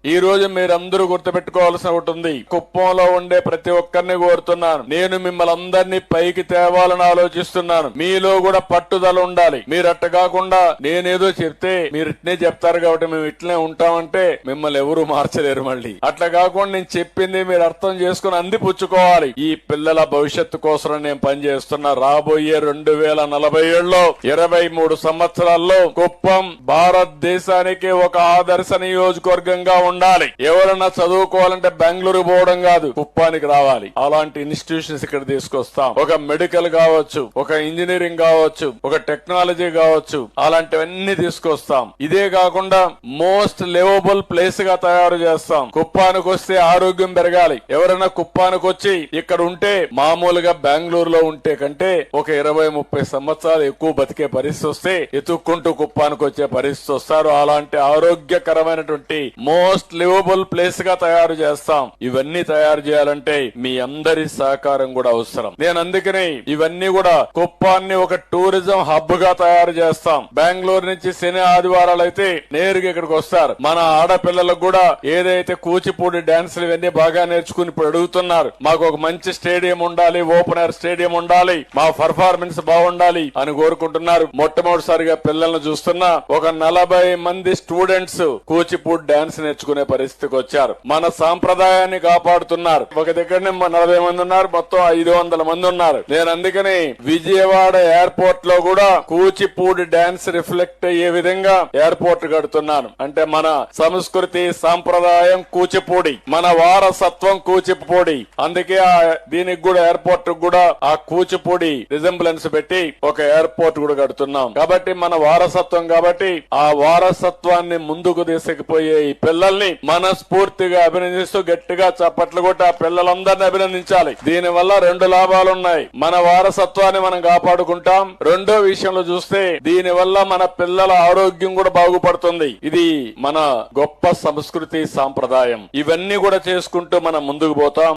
ఈ రోజు మీరందరూ గుర్తుపెట్టుకోవాల్సిన ఒకటి ఉంది. కుప్పంలో ఉండే ప్రతి ఒక్కరిని కోరుతున్నాను, నేను మిమ్మల్ని అందరినీ పైకి తేవాలని ఆలోచిస్తున్నాను. మీలో కూడా పట్టుదల ఉండాలి. మీరు అట్ట కాకుండా నేనేదో చెప్తే మీరు ఇట్నే చెప్తారు కాబట్టి మేము ఇట్లనే ఉంటామంటే మిమ్మల్ని ఎవరు మార్చలేరు. మళ్ళీ అట్లా కాకుండా నేను చెప్పింది మీరు అర్థం చేసుకుని అందిపుచ్చుకోవాలి. ఈ పిల్లల భవిష్యత్తు కోసం నేను పనిచేస్తున్నా. రాబోయే 2047లో 23 సంవత్సరాల్లో కుప్పం భారతదేశానికి ఒక ఆదర్శ నియోజకవర్గంగా ఉండాలి. ఎవరన్నా చదువుకోవాలంటే బెంగళూరు పోవడం కాదు, కుప్పానికి రావాలి. అలాంటి ఇన్స్టిట్యూషన్స్ ఇక్కడ తీసుకొస్తాం. ఒక మెడికల్ కావచ్చు, ఒక ఇంజనీరింగ్ కావచ్చు, ఒక టెక్నాలజీ కావచ్చు, అలాంటివన్నీ తీసుకొస్తాం. ఇదే కాకుండా మోస్ట్ లివబుల్ ప్లేస్ గా తయారు చేస్తాం. కుప్పానికి వస్తే ఆరోగ్యం పెరగాలి. ఎవరైనా కుప్పానికి వచ్చి ఇక్కడ ఉంటే మామూలుగా బెంగళూరులో ఉంటే కంటే ఒక 20-30 సంవత్సరాలు ఎక్కువ బతికే పరిస్థితి వస్తే ఎత్తుక్కుంటూ కుప్పానికి వచ్చే పరిస్థితి వస్తారు. అలాంటి ఆరోగ్యకరమైనటువంటి మోస్ట్ లివబుల్ ప్లేస్ గా తయారు చేస్తాం. ఇవన్నీ తయారు చేయాలంటే మీ అందరి సహకారం కూడా అవసరం. నేను అందుకని ఇవన్నీ కూడా కుప్పాన్ని ఒక టూరిజం హబ్ గా తయారు చేస్తాం. బెంగళూరు నుంచి శని ఆదివారాలు అయితే నేరుగా ఇక్కడికి వస్తారు. మన ఆడపిల్లలకు కూడా ఏదైతే కూచిపూడి డాన్సులు ఇవన్నీ బాగా నేర్చుకుని ఇప్పుడు అడుగుతున్నారు, మాకు ఒక మంచి స్టేడియం ఉండాలి, ఓపెన్ ఎయిర్ స్టేడియం ఉండాలి, మా పర్ఫార్మెన్స్ బాగుండాలి అని కోరుకుంటున్నారు. మొట్టమొదటిసారిగా పిల్లలను చూస్తున్నా ఒక 40 మంది స్టూడెంట్స్ కూచిపూడి డాన్స్ నేర్చుకునే పరిస్థితికి వచ్చారు. మన సాంప్రదాయాన్ని కాపాడుతున్నారు. ఒక దగ్గరనే 40 మంది ఉన్నారు, మొత్తం 500 మంది ఉన్నారు. నేను అందుకని విజయవాడ ఎయిర్పోర్ట్ లో కూడా కూచిపూడి డాన్స్ రిఫ్లెక్ట్ అయ్యే విధంగా ఎయిర్పోర్ట్ కడుతున్నాను. అంటే మన సంస్కృతి సాంప్రదాయం కూచిపూడి, మన వారసత్వం కూచిపూడి. అందుకే దీనికి కూడా ఎయిర్పోర్ట్ కూడా ఆ కూచిపూడి రిజెంబ్లెన్స్ పెట్టి ఒక ఎయిర్పోర్ట్ కూడా కడుతున్నాం. కాబట్టి మన వారసత్వం, కాబట్టి ఆ వారసత్వాన్ని ముందుకు తీసుకుపోయే ఈ పిల్లల్ని మనస్ఫూర్తిగా అభినందిస్తూ గట్టిగా చప్పట్లు కొట్టి ఆ పిల్లలందరినీ అభినందించాలి. దీని వల్ల 2 లాభాలున్నాయి. మన వారసత్వాన్ని మనం కాపాడుకుంటాం. రెండో విషయంలో చూస్తే దీని వల్ల మన పిల్లల ఆరోగ్యం కూడా బాగుపడుతుంది. ఇది మన గొప్ప సంస్కృతి సాంప్రదాయం. ఇవన్నీ కూడా చేసుకుంటూ మనం ముందుకు పోతాం.